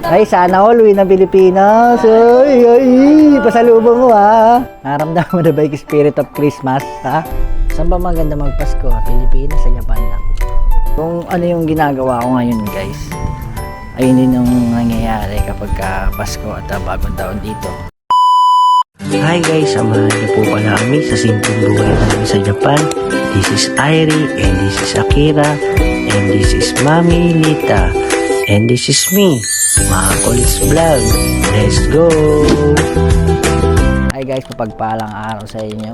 Ay, sana all uwi ng Pilipinas. Ay, pasalubong mo ha. Naramdaman mo na ba yung spirit of Christmas, ha? Saan ba maganda magpasko? Pilipinas, sa Japan lang. Kung ano yung ginagawa ko ngayon, guys, ayun din yung nangyayari kapag Pasko at bagong taon dito. Hi guys, samahan niyo po pala kami sa simpleng buhay namin sa Japan. This is Airi, and this is Akira, and this is Mami Lita, and this is me, Makolis Vlog. Let's go! Hi guys, mapagpalang araw sa inyo.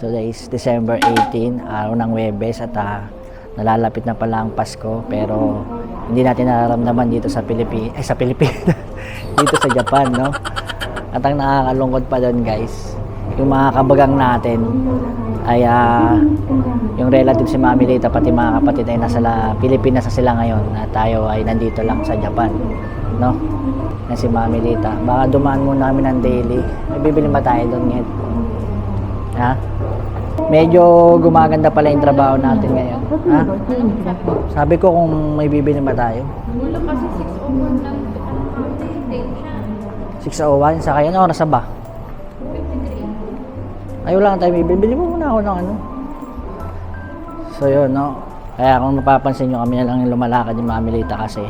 Today is December 18, araw ng Huwebes at nalalapit na pala ang Pasko, pero hindi natin nararamdaman dito sa Pilipinas, dito sa Japan, no? At ang nakakalungkot pa doon, guys, yung mga kabagang natin ay yung relative si Mami Lita pati mga kapatid ay nasa Pilipinas na sila ngayon at tayo ay nandito lang sa Japan, no? Na si Mami Lita. Baka dumaan muna namin ng daily. May bibili ba tayo doon ngayon? Ha? Medyo gumaganda pala yung trabaho natin ngayon. Ha? Sabi ko kung may bibili ba tayo. Wala kasi 6:01 lang. 6:01? Sa kaya na oras na ba? 53. Ay, wala tayo bibili. Bili mo muna ako ng ano. So yun, no? Kaya kung mapapansin nyo, kami na lang yung lumalakad yung Mami Lita kasi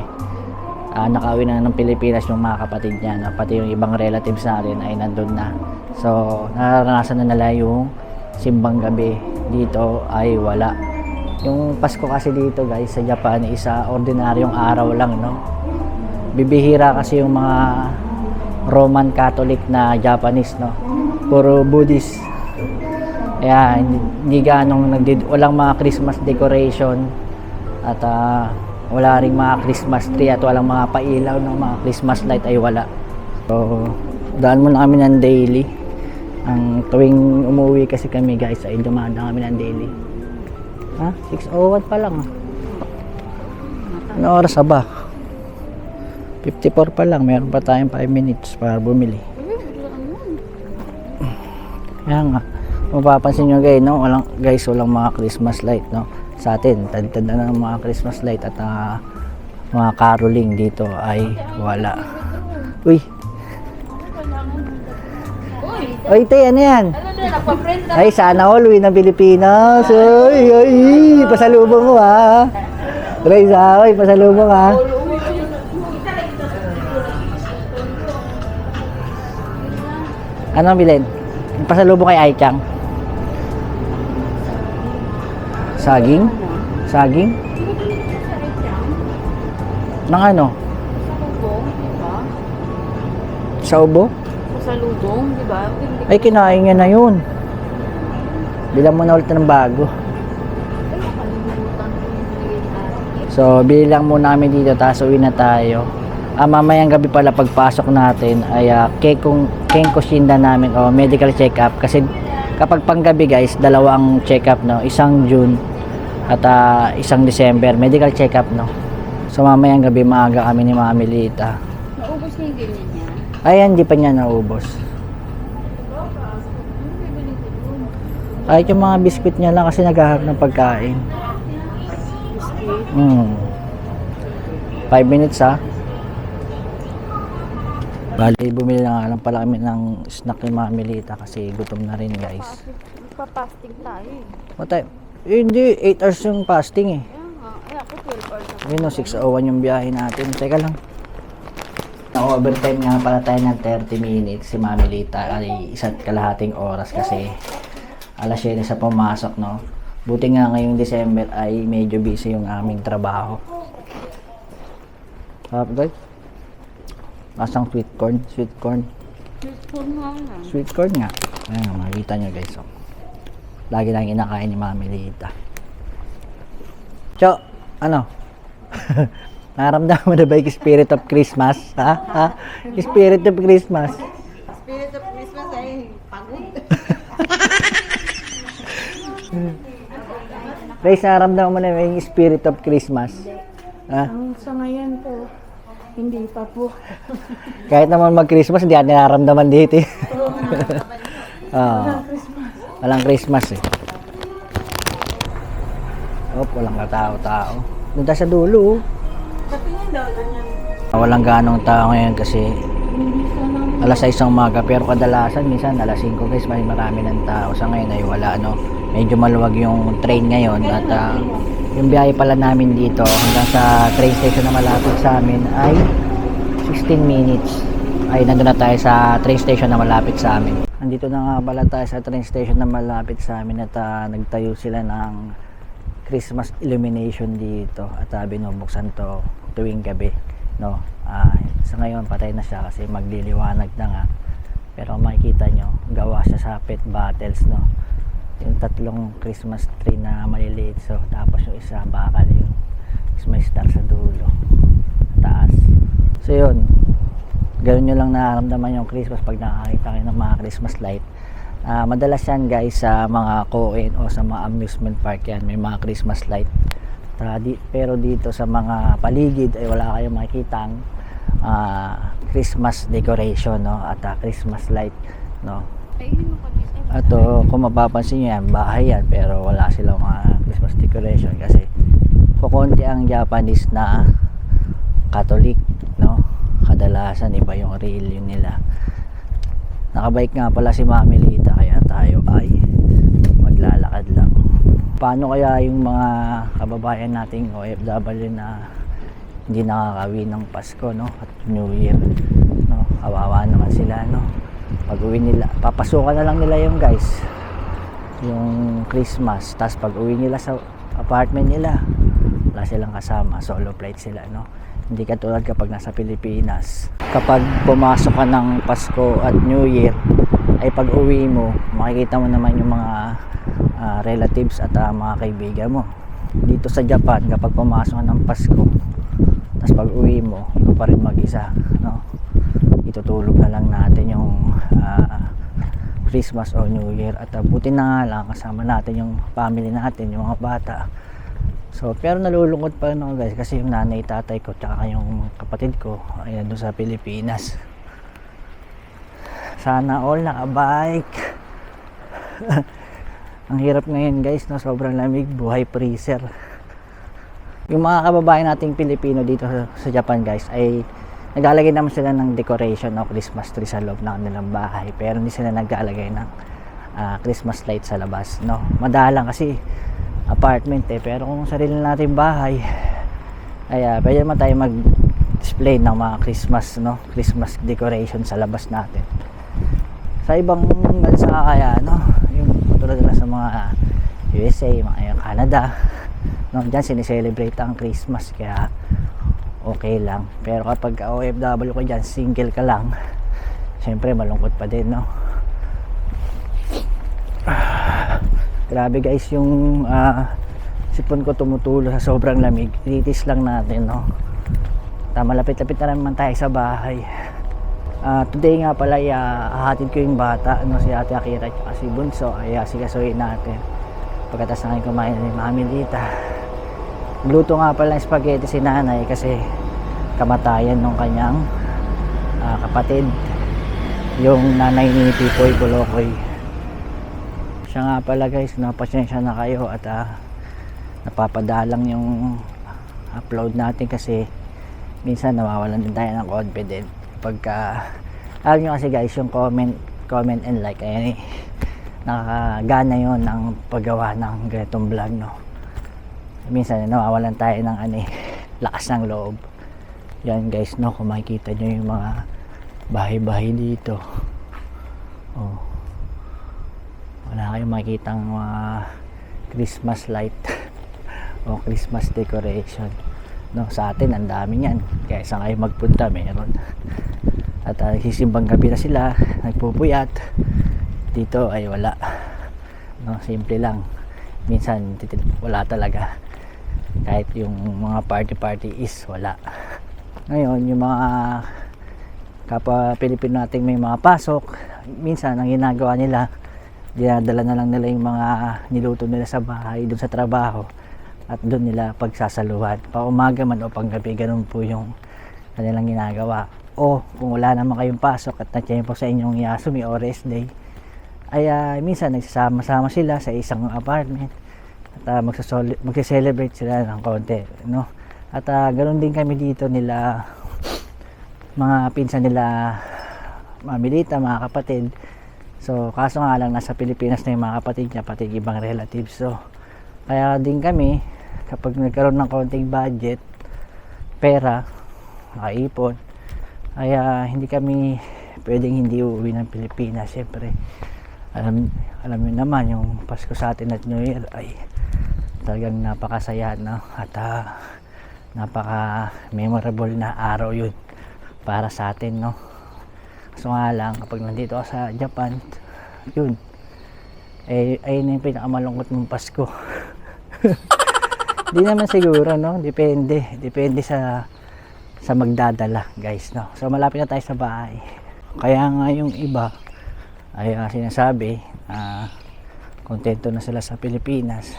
nakauwi na ng Pilipinas yung mga kapatid niya, no? Pati yung ibang relatives natin ay nandun na. So naranasan na nila yung simbang gabi. Dito ay wala. Yung Pasko kasi dito, guys, sa Japan, isa ordinaryong araw lang, no? Bibihira kasi yung mga Roman Catholic na Japanese, no? Puro Buddhist. Kaya hindi ganong walang mga Christmas decoration at wala ring mga Christmas tree at walang mga pailaw ng mga Christmas light ay wala. So daan muna kami ng daily. Ang tuwing umuwi kasi kami, guys, ay dumaan na kami ng daily. Ha? 6:01 pa lang. Ano oras ba? 54 pa lang. Meron pa tayong 5 minutes para bumili. Kaya nga, mapapansin nyo, guys, no? Walang mga Christmas light, no? Sa atin, tad-tad na ng mga Christmas light at mga caroling dito ay wala. Uy! Oy, te, ano yan? Ano na, nagpa-friend na. Ay, sana all uwi ng Pilipinas. Ay, pasalubong mo ha. Grace, ay, pasalubong ha. Ano bilhin? Pasalubong kay Aichang. Saging? Saging? Nang ano? Salubong, di ba? Sa ubo? Salubong, di ba? Ay, kinain niya na yun. Bilang mo na ulit ng bago. So, bili lang muna kami dito, tapos uwi na tayo. Mamayang gabi pala pagpasok natin ay Kenko Shinda namin o medical check-up. Kasi kapag panggabi, guys, dalawang check-up, no? Isang June at isang December. Medical check-up, no? So, mamayang gabi maaga kami ni Mami Lita. Naubos niya yung ganyan niya? Ay, hindi pa niya naubos. Kahit yung mga biskuit niya lang kasi naghahanap ng pagkain. Biscuit? 5 minutes ha. Bali, bumili na nga lang pala kami ng snack ni Mami Lita kasi gutom na rin, guys. Magpa-fasting tayo eh. What time? Hindi, 8 hours yung fasting eh. Ay, ako 12 hours ako. Yun o, 6:01 yung biyahe natin. Teka lang. Na-overtime nga pala tayo ng 30 minutes. Si Mami Lita ay 1.5 oras kasi alas 7 sa pumasok, no? Buti nga ngayong December ay medyo busy yung aming trabaho. Harap, guys. Masang sweet corn. Sweet corn nga na. Sweet corn nga. Ayan, makikita nyo, guys. So, lagi lang inakain ni Mami Lita. Cho, ano? Naramdaman mo na ba yung spirit of Christmas? Ha? Spirit of Christmas. Spirit of Christmas ay pagod. Guys, naramdaman mo na ba yung spirit of Christmas? Ha? Sa ngayon po, hindi pa po. Kahit naman mag-Christmas, hindi natin nararamdaman dito eh. Walang Christmas eh. Walang katao-tao. Doon tayo sa dulo. Katingin daw na yan. Walang ganong tao ngayon kasi alas 6 ng umaga, pero kadalasan minsan alas 5 guys, may marami ng tao. Sa ngayon ay wala, no. Medyo maluwag yung train ngayon at yung biyahe pala namin dito hanggang sa train station na malapit sa amin ay 16 minutes. Ay nandun na tayo sa train station na malapit sa amin. Andito na nga pala tayo sa train station na malapit sa amin at nagtayo sila ng Christmas illumination dito at binubuksan to tuwing gabi, no. Sa ngayon patay na siya kasi magliliwanag na nga, pero makikita nyo gawa siya sa pet bottles, no. Yung tatlong Christmas tree na maliliit, so tapos yung isa bakal, yung may star sa dulo taas. So yun, ganoon nyo lang nararamdaman yung Christmas pag nakakita kayo ng mga Christmas light. Madalas yan guys sa mga Coen o sa mga amusement park, yan may mga Christmas light. Pero dito sa mga paligid ay wala kayong makikitang Christmas decoration, no, at Christmas light, no. At kung mapapansin nyo yan, bahay yan, pero wala silang mga Christmas decoration kasi kukunti ang Japanese na Catholic, no. Kadalasan iba yung religion nila. Nakabike nga pala si Mami Lita, kaya tayo ay maglalakad lang. Paano kaya yung mga kababayan nating OFW na hindi nakakawi ng Pasko, no, at New Year, no? Kawawa naman sila, no. Pag-uwi nila, papasukan na lang nila yung guys yung Christmas, tapos pag-uwi nila sa apartment nila wala silang kasama, solo flight sila, no. Hindi katulad kapag nasa Pilipinas, kapag pumasok ka ng Pasko at New Year ay pag-uwi mo makikita mo naman yung mga relatives at mga kaibigan mo. Dito sa Japan kapag pumasok ka ng Pasko tapos pag-uwi mo ikaw pa rin mag-isa, no. Itutulog na lang natin yung Christmas o New Year at buti na nga lang kasama natin yung family natin, yung mga bata. So, pero nalulungkot pa rin ako guys kasi yung nanay, tatay ko tsaka yung kapatid ko ay doon sa Pilipinas. Sana all nakabike. Ang hirap ngayon guys, no, sobrang lamig, buhay freezer. Yung mga kababayan nating Pilipino dito sa Japan guys ay naglalagay naman sila ng decoration o Christmas tree sa loob ng kanilang bahay, pero hindi sila naglalagay ng Christmas light sa labas, no. Madalang kasi apartment pero kung sarili natin bahay ay pwede naman tayo mag-display ng mga Christmas, no, Christmas decoration sa labas natin. Sa ibang bansa kaya, no, yung tulad na sa mga USA, mga Canada, no, diyan sineselebrate ang Christmas kaya okay lang. Pero kapag OFW ko dyan, single ka lang, syempre malungkot pa din, no. Grabe guys, yung sipon ko tumutulo sa sobrang lamig. Ititis lang natin, no. Malapit-lapit na naman tayo sa bahay. Today nga pala hahatid ko yung bata, no, si Ate Akira at si Bunso ay sikasuhin natin pagkatapos na kumain ni Mami Lita. Gluto nga pala ng spaghetti si nanay kasi kamatayan ng kanyang kapatid, yung nanay ni Pipoy Kolokoy. Siya nga pala guys, napasensya na kayo at napapadalang yung upload natin kasi minsan nawawalan din tayo ng confident pagka alam nyo kasi guys, yung comment and like ay nakakagana yun ng paggawa ng ganitong vlog, no. Minsan nawawalan tayo ng lakas ng loob. Yan guys, no, kung makikita nyo yung mga bahay-bahay dito, oh, wala kayong makikitang mga Christmas light o Christmas decoration, no. Sa atin ang dami yan, kaya saan kayo magpunta meron. At sisimbang gabi na sila, nagpupuyat. Dito ay wala, no, simple lang. Minsan wala talaga, kahit yung mga party is wala. Ngayon yung mga kapwa Pilipino nating may mga pasok, minsan ang ginagawa nila, dinadala na lang nila yung mga niluto nila sa bahay doon sa trabaho at doon nila pagsasaluhan, pa umaga man o panggabi, ganun po yung kanilang ginagawa. O kung wala naman kayong pasok at na-tiyempo sa inyong Yasumi o rest day, ay minsan nagsasama-sama sila sa isang apartment at magse-celebrate sila ng konti, no. At ganoon din kami dito nila, mga pinsan nila, Mamilita, mga kapatid. So kaso nga lang nasa Pilipinas na yung mga kapatid niya, pati ibang relatives. So kaya din kami, kapag nagkaroon ng konting budget, pera, makaipon, kaya hindi kami pwedeng hindi uuwi ng Pilipinas. Siyempre, alam niyo naman, yung Pasko sa atin at New Year ay talagang napakasaya, no? At napaka memorable na araw yun para sa atin, no? So nga lang, kapag nandito ka sa Japan, yun, ayun na yung pinakamalungkot mong Pasko. Di naman siguro, no? Depende sa magdadala, guys, no? So malapit na tayo sa bahay. Kaya nga yung iba ay sinasabi, kontento na sila sa Pilipinas,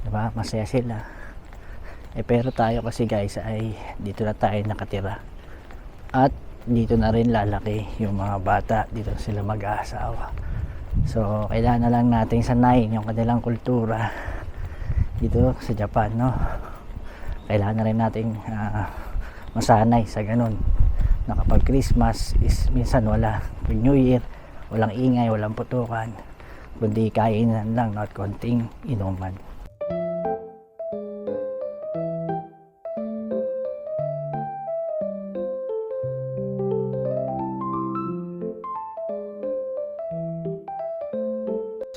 diba? Masaya sila. Pero tayo kasi, guys, ay dito na tayo nakatira. At dito na rin lalaki yung mga bata, dito sila mag-aasawa. So kailangan na lang nating sanayin yung kanilang kultura dito sa Japan, no? Kailangan na rin nating masanay sa ganun, na kapag Christmas is minsan wala, pag New Year walang ingay, walang putukan, kundi kainan lang, no? At konting inuman.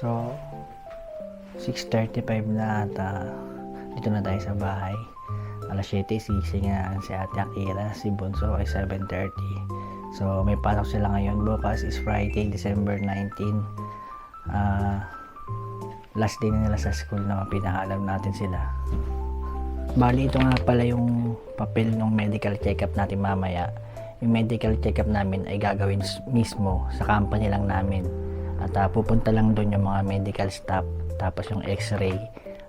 So 6:35 na at dito na tayo sa bahay. Alas 7 sising na si Ate Akira, si Bunso ay 7:30. So may pasok sila ngayon. Bukas is Friday, December 19. Last day na nila sa school, na pinaalam natin sila. Bali, ito nga pala yung papel ng medical check-up natin mamaya. Yung medical check-up namin ay gagawin mismo sa company lang namin. At pupunta lang doon yung mga medical staff. Tapos yung x-ray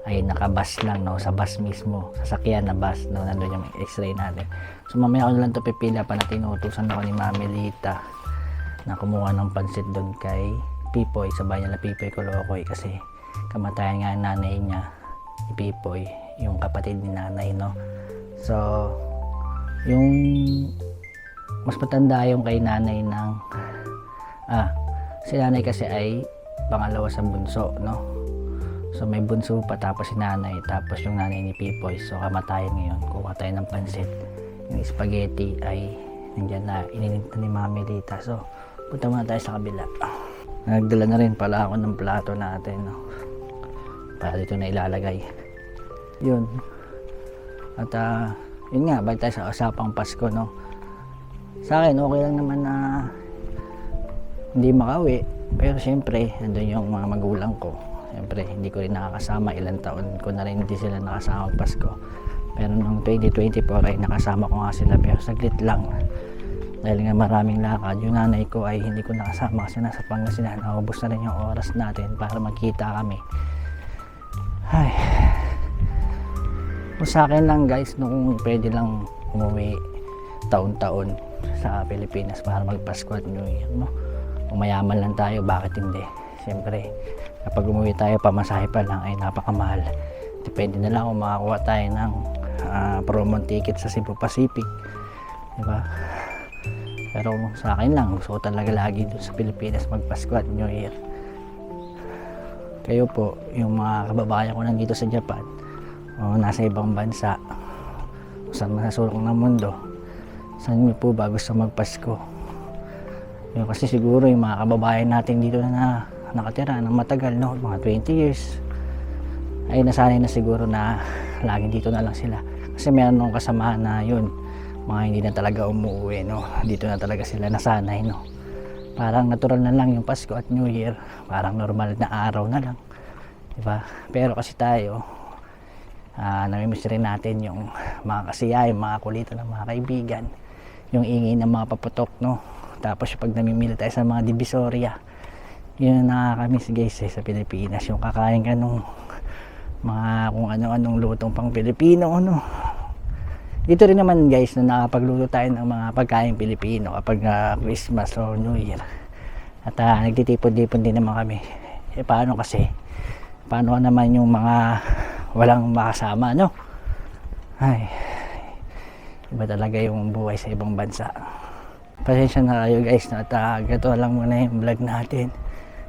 ay nakabus lang, no? Sa bus mismo, sasakyan na bus, no? Nandun yung x-ray natin. So mamaya ko lang ito pipila pa, na tinutusan ako ni Mami Lita na kumuha ng pansit doon kay Pipoy. Sabay niya na Pipoy Kolokoy kasi kamatayan nga ang nanay niya, si Pipoy, yung kapatid ni nanay, no? So yung mas matanda yung kay nanay ng si nanay kasi ay pangalawa sa bunso, no? So may bunso pa, tapos si nanay, tapos yung nanay ni Pipoy. So kamatayan ngayon, kuha tayo ng pansit. Yung spaghetti ay nandyan na, inininta ni Mami Lita. So punta muna tayo sa kabila. Nagdala na rin pala ako ng plato natin, no? Para dito na ilalagay yun. At yun nga, balik tayo sa usapang Pasko, no? Sa akin okay lang naman na hindi makauwi, pero syempre nandun yung mga magulang ko. Syempre hindi ko rin nakakasama, ilang taon ko na rin hindi sila nakasama Pasko. Pero noong 2024 ay nakasama ko nga sila, pero saglit lang dahil nga maraming lakad. Yung nanay ko ay hindi ko nakasama kasi nasa Pangasinan. Naubos na rin yung oras natin para magkita kami. Ay, kung sa akin lang, guys, nung pwede lang umuwi taon-taon sa Pilipinas para magpasko at New Year, no? Kung mayaman lang tayo, bakit hindi? Siyempre, kapag umuwi tayo, pamasahe pa lang ay napakamahal. Depende na lang kung makakuha tayo ng promo ticket sa Cebu Pacific, diba? Pero sa akin lang, gusto ko talaga lagi doon sa Pilipinas magpasko at New Year. Kayo po, yung mga kababayan ko nandito sa Japan, o nasa ibang bansa, saan man sa sulok ng mundo, saan nyo po ba gusto magpasko? Yung kasi siguro yung mga kababayan natin dito na nakatira ng matagal, no? Mga 20 years, ay nasanay na siguro na lagi dito na lang sila. Kasi meron nung kasamahan na yun, mga hindi na talaga umuwi, no? Dito na talaga sila nasanay, no? Parang natural na lang yung Pasko at New Year, parang normal na araw na lang, diba? Pero kasi tayo, namimiss rin natin yung mga kasiyahan, mga kulitan ng mga kaibigan, yung ingay ng mga paputok, no? Tapos pag namimili tayo sa mga divisoria, yun ang nakakamiss, guys, sa Pilipinas. Yung kakain ka nung mga kung ano-anong lutong pang Pilipino, ano. Dito rin naman, guys, na nakapagluto tayo ng mga pagkain Pilipino kapag Christmas o New Year. At nagtitipon-tipon din naman kami. Paano kasi? Paano naman yung mga walang makasama, no? Ay, iba talaga yung buhay sa ibang bansa. Pasensya na kayo guys, no? At gato lang muna yung vlog natin.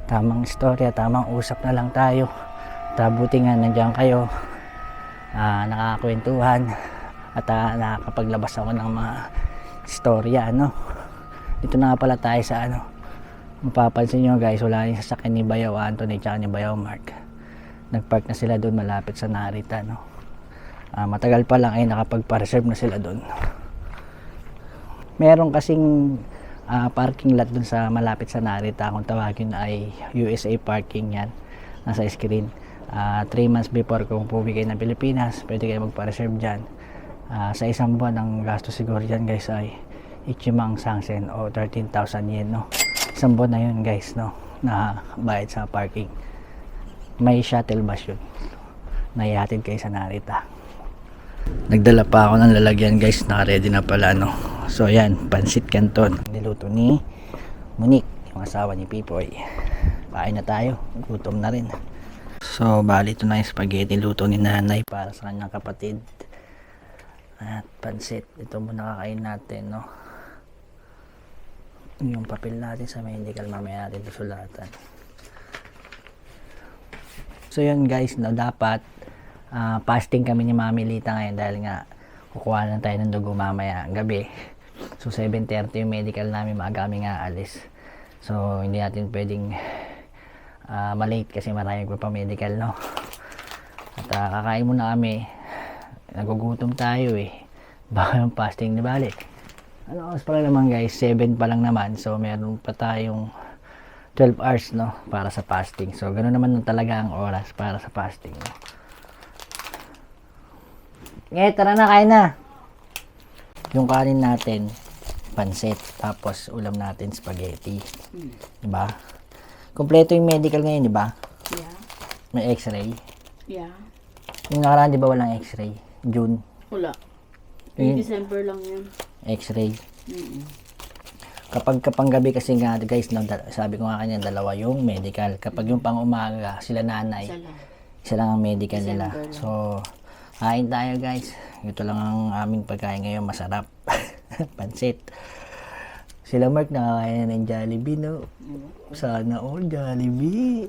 Tamang istorya, tamang usap na lang tayo. Buti nga nandiyan kayo, nakakakwentuhan at nakakapaglabas ako ng mga istorya, ano. Dito na nga pala tayo sa ano, mapapansin nyo guys, wala yung sasakyan ni Bayaw Anthony tsaka ni Bayaw Mark. Nagpark na sila doon malapit sa Narita, no. Matagal pa lang ay nakapagpa-reserve na sila doon. Meron kasing parking lot doon sa malapit sa Narita, kung tawagin ay USA parking yan, nasa screen. 3 months before kung puwi kayo ng Pilipinas, pwede kayo magpa-reserve dyan. Sa isang buwan ang gasto siguro dyan guys ay Ichimang Sangsen o 13,000 yen, no. Isang buwan na yun guys, no, na bayad sa parking. May shuttle bus yun na ihatid kayo sa Narita. Nagdala pa ako ng lalagyan guys, naka-ready na pala, no. So yan, pansit canton niluto ni Monique, yung asawa ni Pipoy. Kain na tayo, gutom na rin. So bali ito na yung spaghetti luto ni nanay para sa kanyang kapatid. At pansit, ito muna kakain natin, no. Yung papel natin sa medical, mamaya natin susulatan. So yun guys, no, dapat fasting kami ni Mami Lita ngayon dahil nga kukuha lang tayo ng dugo mamaya gabi. So 7:30 yung medical namin, maaga kami nga alis. So hindi natin pwedeng malate kasi maraming pa medical, no. At kakain muna kami, nagugutom tayo eh, baka yung fasting, di bali ano oras pa lang naman guys, 7 pa lang naman. So meron pa tayong 12 hours, no, para sa fasting. So ganoon naman talaga ang oras para sa fasting, no? Tara na, kain na. Yung kanin natin pansit, tapos ulam natin spaghetti, diba? Kompleto yung medical ngayon, diba? Yeah. May x-ray. Yeah. Yung nakaraan, diba walang x-ray? June. Wala. Yung December lang yun. x-ray. Kapag kapanggabi kasi nga guys, no, sabi ko nga kanya, dalawa yung medical. Kapag yung pang umaga, sila nanay, isa lang ang medical nila. So kain tayo guys, ito lang ang aming pagkain ngayon, masarap. Pansit. Sila Mark nakakain na ng Jollibee, no. Sana all Jollibee.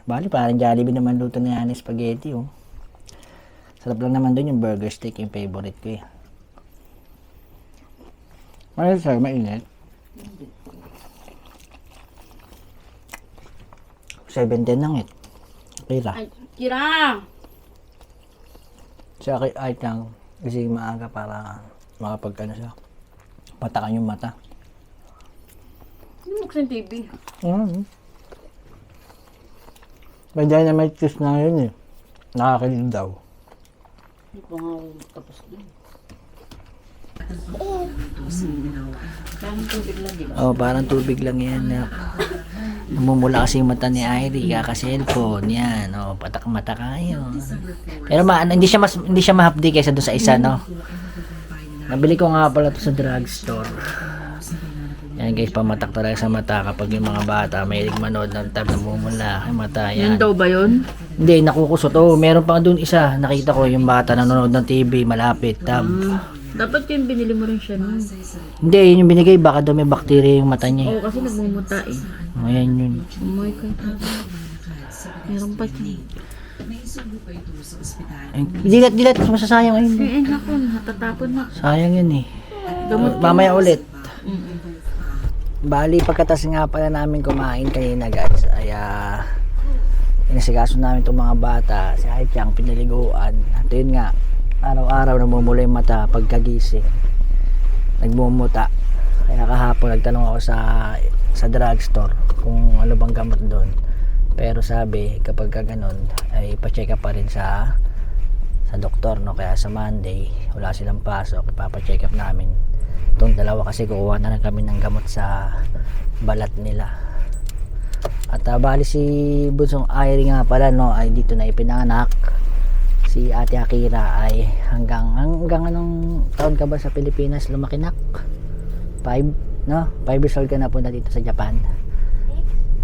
Bali parang Jollibee naman luto na yan, spaghetti, oh. Sarap lang naman doon yung burger steak, yung favorite ko eh. Ano sir, mainit? 7:10 lang eh. Okay lang. Ay, Kira! Siya kay Aitang kasi maaga para makapagkano siya. Patakan yung mata. Hindi mo kasi TV. Pwede na may cheese na yun eh. Nakakilig daw. Hindi pa nga ako tapos din. Parang tubig lang, di ba? Oh, parang tubig lang yan. Namumula kasi yung mata ni Irie, kaka-cellphone, yan. Oh, patak-mata kayo. Pero hindi siya mahapdi kaysa doon sa isa, no? Nabili ko nga pala to sa drugstore. Yan guys, pamatak talaga sa mata kapag yung mga bata may manood ng tab, namumula yung mata, yan. Yun daw ba yun? Hindi, nakukusot. Oh, meron pa doon isa. Nakita ko yung bata nanonood ng TV, malapit, tab. Dapat yung binili mo rin siya nun. Hindi, yun yung binigay. Baka daw may bakterya yung mata niya. Oo, kasi nagmumuta eh. Oh, yan yun. Umoy ka. Meron pa siya. Dilat, masasayang ayun. Eh, naku, natatapon na. Sayang yun eh. Gamot Mamaya ulit. Bali, pagkatas nga pala namin kumain kanina guys, ay inasikaso namin itong mga bata. Si Haichang, pinaliguan. At yun nga, araw-araw namumula yung mata pagkagising. Nagmumuta. Kaya kahapon nagtanong ako sa drugstore kung ano bang gamot doon. Pero sabi, kapag ganun, ay pa-check up pa rin sa doktor, no? Kaya sa Monday, wala silang pasok, ipapa-check up namin itong dalawa kasi kukuha na lang kami ng gamot sa balat nila. At bali si Bunsong Irie nga pala, no, ay dito na ipinanganak. Si Ate Akira ay hanggang anong taon ka ba sa Pilipinas lumakinak? 5, no? 5 years old ka na punta dito sa Japan.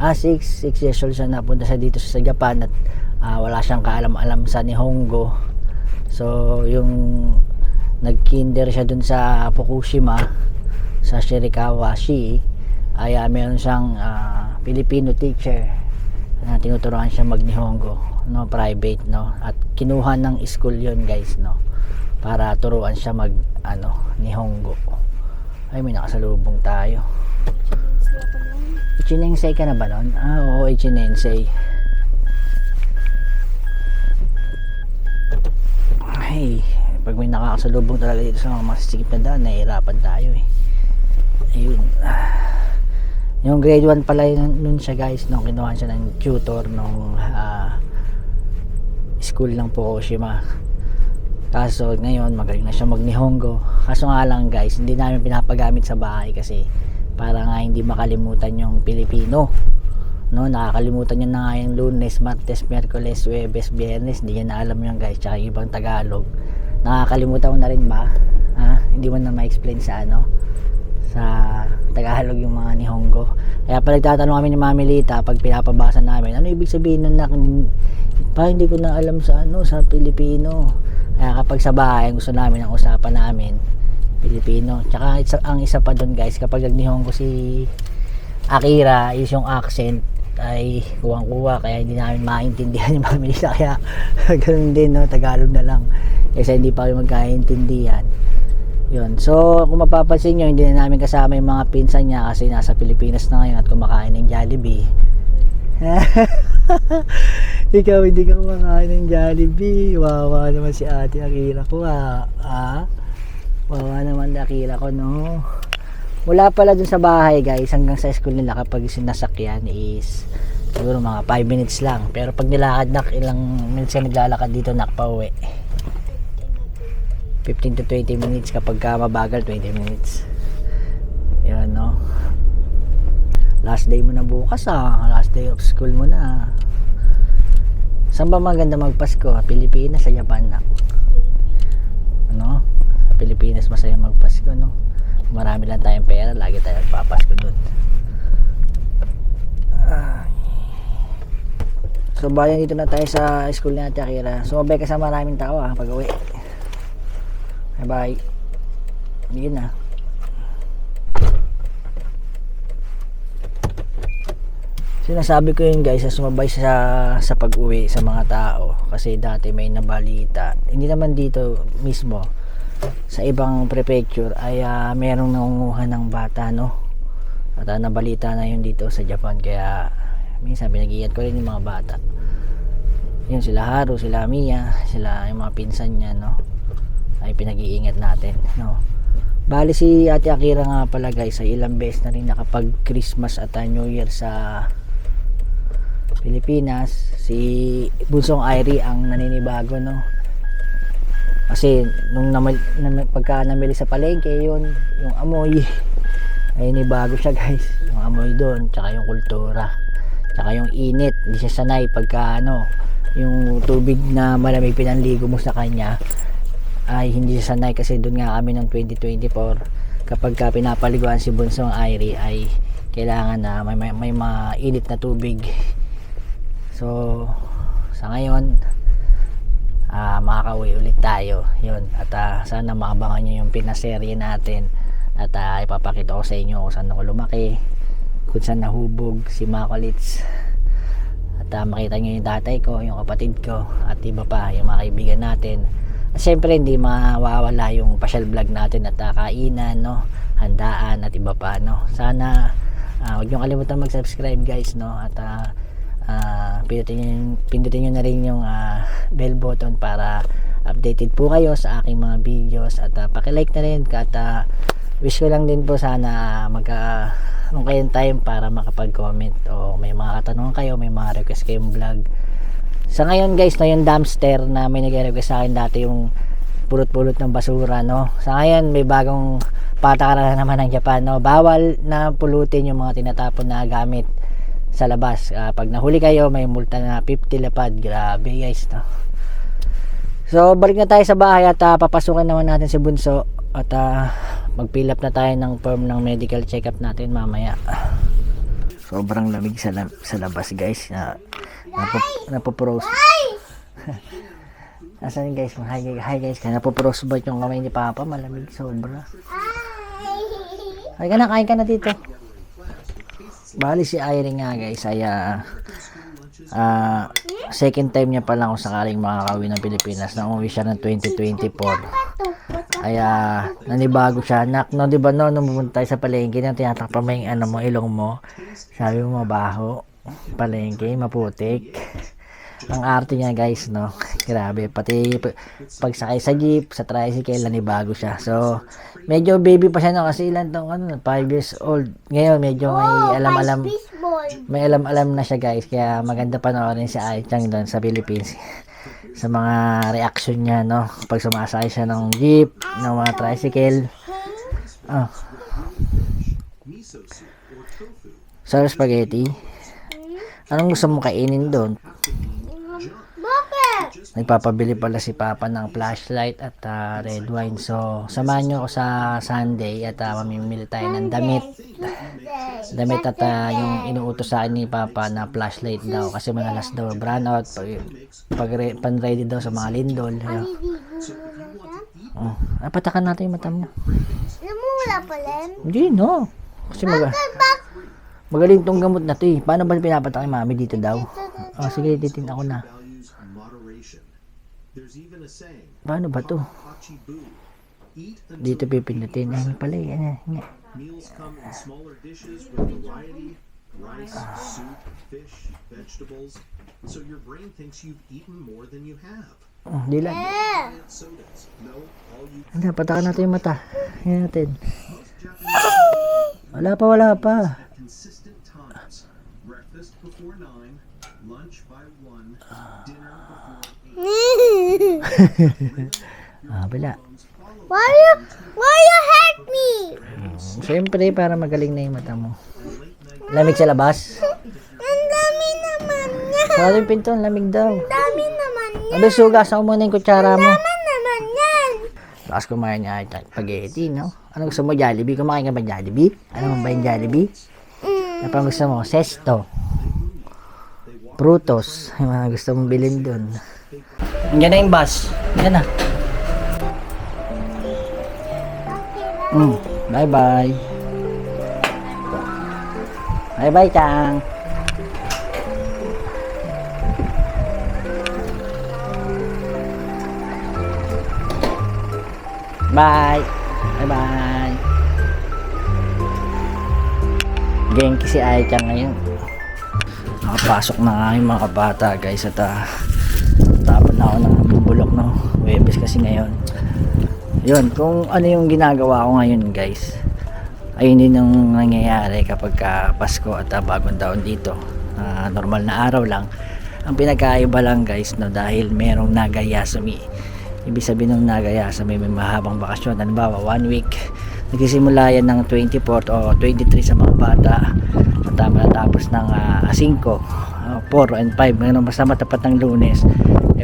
6 years old siya napunta sa dito sa Japan at wala siyang kaalam-alam sa Nihongo. So yung nag-kinder siya dun sa Fukushima sa Shirakawa-shi ay meron siyang Filipino teacher na tinuturuan siya mag-Nihongo, no, private, no, at kinuha ng school yon guys, no, para turuan siya mag Nihongo. Ay, may nakasalubong tayo. Ichinensei ka na ba nun? Oo, Ichinensei. Ay, pag may nakakasalubong talaga dito sa mga masisikip na daan, nahihirapan tayo eh. Ayun. Yung grade 1 pala nun siya guys, nung kinuha siya ng tutor nung school ng Fukushima. Kaso ngayon magaling na siya mag Nihongo. Kaso nga lang guys, hindi namin pinapagamit sa bahay kasi para nga hindi makalimutan yung Pilipino, no. Nakakalimutan niya na nga yung Lunes, Martes, Miyerkules, Huwebes, Biyernes, hindi niya na alam yung guys, tsaka ibang Tagalog. Nakakalimutan mo na rin ba? Hindi mo na ma-explain sa sa Tagalog yung mga Nihongo. Kaya pag nagtatanong kami ni Mami Lita, pag pinapabasa namin, ano ibig sabihin nun, pa hindi ko na alam sa sa Pilipino. Kaya kapag sa bahay, gusto namin ang usapan namin Pilipino. Tsaka ang isa pa doon guys, kapag nag-Nihongo si Akira, is yung accent ay kuwang-kuwa, kaya hindi namin maintindihan yung Mami Lita. Kaya ganoon din, no, Tagalog na lang kasi hindi pa kami magkaintindihan. Yun. So, kung mapapansin nyo, hindi na namin kasama yung mga pinsan niya kasi nasa Pilipinas na ngayon at kumakain ng Jollibee. Ikaw, hindi ka kumakain ng Jollibee. Wawa naman si Ate Akira ko, Wawa naman Akira ko, no? Wala pala dun sa bahay, guys, hanggang sa school nila kapag sinasakyan is siguro mga 5 minutes lang. Pero pag nilakad, ilang minutes ka naglalakad dito, pauwi. 15 to 20 minutes, kapag mabagal 20 minutes. Yan, no. Last day mo na bukas, last day of school mo na. Saan ba maganda magpasko? Pilipinas, sa Japan, na? Sa Pilipinas masaya magpasko, no. Marami lang tayong pera, lagi tayo nagpapasko doon. So bayan, dito na tayo sa school ni Ate Akira. Sumabay ka sa maraming tao pag uwi. Bye. Yun na. Sinasabi ko yun guys, sumabay sa pag-uwi sa mga tao kasi dati may nabalita, hindi naman dito mismo, sa ibang prefecture ay merong nangunguha ng bata, no, at nabalita na yun dito sa Japan. Kaya minsan pinag-iingat ko rin yung mga bata yun, sila Haru, sila Mia, sila yung mga pinsan niya, no, ay pinag-iingat natin, no. Bali si Ate Akira nga pala guys ay ilang beses na rin nakapag Christmas at New Year sa Pilipinas. Si Bunsong Irie ang naninibago, no, kasi nung pagka namili sa palengke yun, yung amoy ay nibago siya guys, yung amoy doon, tsaka yung kultura, tsaka yung init, hindi siya sanay pagka yung tubig na malamig pinanligo mo sa kanya ay hindi siya sanay, kasi doon nga kami ng 2024 kapag ka pinapaliguan si Bunsong Irie ay kailangan na may mainit na tubig. So sa ngayon makakauwi ulit tayo yun, at sana makabangan nyo yung pinaserye natin at ipapakita ko sa inyo kung saan ako lumaki, kung saan nahubog si Makolits, at makita nyo yung tatay ko, yung kapatid ko, at iba pa yung mga kaibigan natin. At syempre hindi mawawala yung pasyal vlog natin at kainan, no, handaan at iba pa, no. Sana huwag nyo kalimutan mag-subscribe guys, no, at pindutin nyo na rin yung bell button para updated po kayo sa aking mga videos, at paki-like na rin, at wish ko lang din po sana magkaroon kayong time para makapag-comment o may mga katanungan kayo, may mga request kayong vlog. Sa ngayon guys, no, yung dumpster na may nag-request sa akin dati, yung pulot-pulot ng basura, no, sa ngayon may bagong patakaran naman ng Japan, no, bawal na pulutin yung mga tinatapon na gamit sa labas. Pag nahuli kayo may multa na 50 lapad. Grabe guys, no. So balik na tayo sa bahay at papasukin naman natin si Bunso at mag-fill up na tayo ng form ng medical check-up natin mamaya. Sobrang lamig sa labas guys, napopros. Asan guys? Hi guys. Kaya napupurosbite yung kamay ni Papa. Malamig sobra. Ay ka na, kain ka na dito. Bali si Irene nga guys ay second time niya pa lang kung sakaling makakauwi ng Pilipinas. Na umuwi siya ng 2024. Ay nanibago siya. Nak, no, di ba no, nung pumunta tayo sa palengke na tinatakpan mo yung ano mo, ilong mo. Sabi mo mabaho. Palengke, maputik. Ang arte niya guys, no. Grabe, pati pagsakay sa jeep, sa tricycle, nanibago siya. So, medyo baby pa siya no, kasi ilan tong 5 years old. Ngayon, medyo may alam na siya guys. Kaya maganda panoorin si Ai-chan doon sa Philippines. Sa mga reaction niya, no. Pag sumasakay siya ng jeep, ng mga tricycle. Sarap spaghetti. Anong gusto mo kainin doon? Nagpapabili pala si Papa ng flashlight at red wine. So, samahan nyo ako sa Sunday at mamimili tayo ng damit. Damit at yung inuutos sa akin ni Papa na flashlight daw. Kasi manalas daw brown out. Pan-ready daw sa mga lindol. Patakan natin yung mata mo. Wala pala. Hindi, no. Kasi magaling tong gamot na to eh. Paano ba pinapatak kay mami dito daw? Sige, titin ako na. Paano ba to? Dito pipindutin. Ay, pala eh. Meals come in smaller dishes with variety, rice, soup, fish, vegetables, so your brain thinks you've eaten more than you have. Di lang. Sodas. No, all you Hindi, patakan natin yung mata. Yan natin. Wala pa. consistent times. Breakfast before 9, lunch by 1, dinner before 8. Wala. Why you hurt me? Siyempre, para magaling na yung mata mo. Lamig sa labas? Ang dami naman niya. Sarado yung pinto, ang lamig daw. Dami naman niya. Abis, sugas ako muna yung kutsara mo. Naman yan. Lakas kumain niya spaghetti, no? Ano gusto mo, Jollibee? Kumain ka ba Jollibee? Ano ba yung Jollibee? Ano pa gusto mo? Sesto. Prutos. Yung mga gusto mong bilhin dun. Yan na yung bus. Yan na. Bye-bye. Bye-bye, Chang. Bye. Bye-bye. Genki si Ai-chan ngayon. Nakapasok na nga yung mga bata, guys. At tapon na ako ng bulok, no? Webes kasi ngayon. Yun, kung ano yung ginagawa ko ngayon guys, ayun din yung nangyayari kapag Pasko at bagong taon dito. Normal na araw lang. Ang pinagkaiba lang guys, no, dahil merong Nagayasumi. Ibig sabihin ng Nagayasumi, may mahabang bakasyon. Halimbawa 1 week, nagsisimula yan ng 24 o 23 sa mga bata at matapos ng 5, 4 and 5, basta matapat ng Lunes,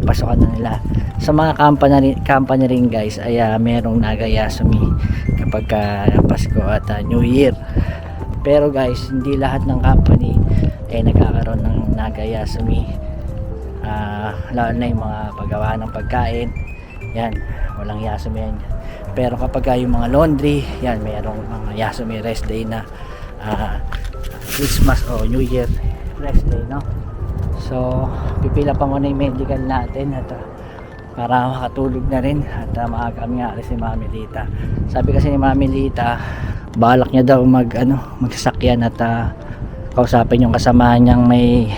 pasokan na nila. Sa mga company rin guys ay merong Nagayasumi kapag Pasko at New Year. Pero guys, hindi lahat ng company ay nagkakaroon ng Nagayasumi. Lalo na yung mga paggawa ng pagkain, yan, walang Yasumi yan. Pero kapag yung mga laundry, yan, merong mga Yasumi rest day na Christmas o New Year rest day, no? So, pipila pa muna yung medical natin at para makatulog na rin at maaga kami nga si Mami Lita. Sabi kasi ni Mami Lita, balak niya daw magsasakyan at kausapin yung kasamahan niyang may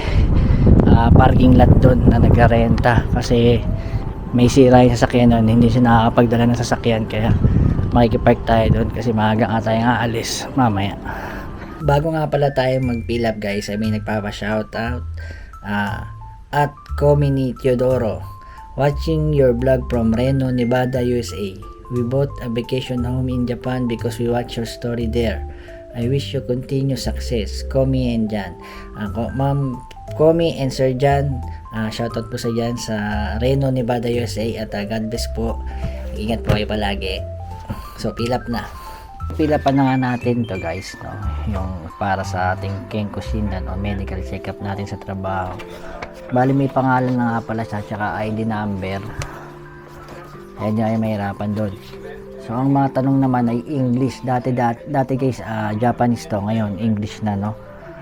parking lot doon na nagrarenta kasi may sira yung sasakyan doon, hindi siya nakakapagdala ng sasakyan, kaya makikipark tayo doon kasi maaga nga tayong aalis mamaya. Bago nga pala tayo mag-fill up guys, may nagpapa-shoutout at Comini Teodoro, watching your vlog from Reno, Nevada, USA. We bought a vacation home in Japan because we watch your story there. I wish you continue success, Komi and Jan. Ma'am Komi and Sir Jan, shoutout po sa Jan sa Reno, Nevada, USA at God bless po. Ingat po kayo palagi. So fill up na. Fill up pa na nga natin to guys, no? Yung para sa ating Kenkushin o medical check up natin sa trabaho. Bali may pangalan na nga pala siya, tsaka ID number. Ayan yung ay mahirapan doon. So ang mga tanong naman ay English. Dati guys, Japanese to. Ngayon, English na, no?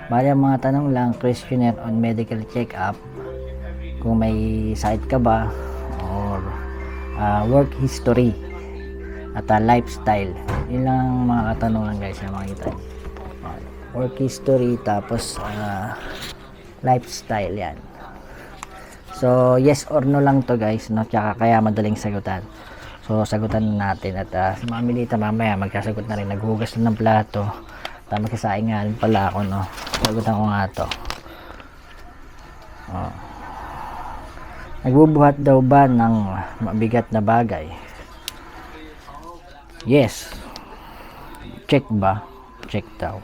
Bali ang mga tanong lang, questionnaire on medical check-up. Kung may sakit ka ba, or work history, at lifestyle. Yun lang mga katanungan guys na makita. Work history, tapos lifestyle, yan. So yes or no lang to guys, no? Tsaka kaya madaling sagutan. So sagutan natin at si Ma'am Milita mamaya magsasagot na rin, naghugas na ng plato. Tama, kasaing nga rin pala ako, no? Sagutan ko nga to. Nagbubuhat daw ba ng mabigat na bagay? Yes. Check ba? Check daw.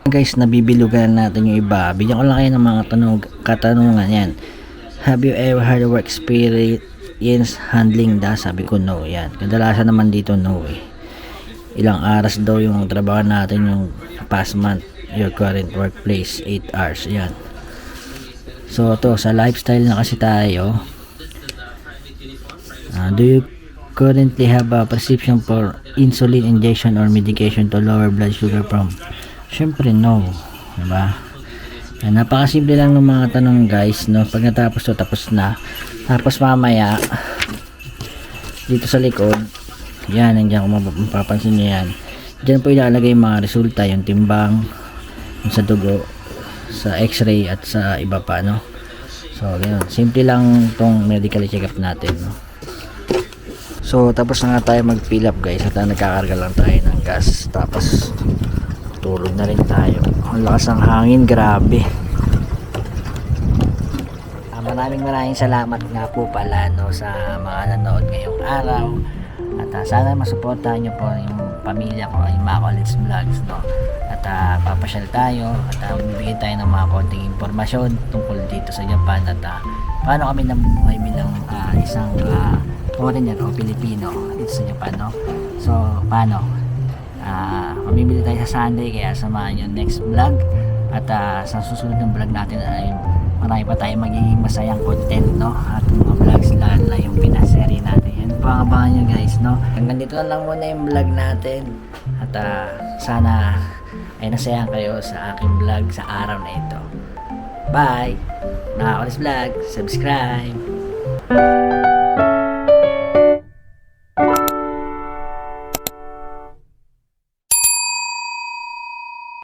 Guys, nabibilugan natin yung iba. Bigyan ko lang kayo ng mga katanungan yan. Have you ever had a work experience handling da? Sabi ko no, yan. Kadalasan naman dito no eh. Ilang oras daw yung trabaho natin yung past month, your current workplace, 8 hours, yan. So to sa lifestyle na kasi tayo. Do you currently have a prescription for insulin injection or medication to lower blood sugar from? Syempre no, diba? Yan, napakasimple lang ng mga tanong guys, no? Pag natapos to, tapos na. Tapos mamaya dito sa likod, yan, nandiyan kung mapapansin nyo yan, dyan po ilalagay yung mga resulta, yung timbang, yung sa dugo, sa x-ray at sa iba pa, no? So ganun, simple lang tong medical check-up natin, no? So tapos na nga tayo mag-fill up guys, at nagkakarga lang tayo ng gas, tapos tulog na rin tayo. Ang lakas ng hangin, grabe. Maraming salamat nga po pala, no, sa mga nanood ngayong araw. At sana masuportahan nyo po yung pamilya ko, yung mga College Vlogs, no? At papasyal tayo at bibigyan tayo ng mga konting impormasyon tungkol dito sa Japan at paano kami nabubuhay bilang isang foreigner o Pilipino dito sa Japan, no? So paano? Mamimili tayo sa Sunday, kaya samahan nyo next vlog. At sa susunod ng vlog natin ay marami pa tayong magiging masayang content, no? At mga vlogs lalo yung pinaseri natin. Yan po ang abangan nyo guys, no? Hanggang dito na lang muna yung vlog natin. At sana ay nasayan kayo sa aking vlog sa araw na ito. Bye! Mga College Vlog, subscribe!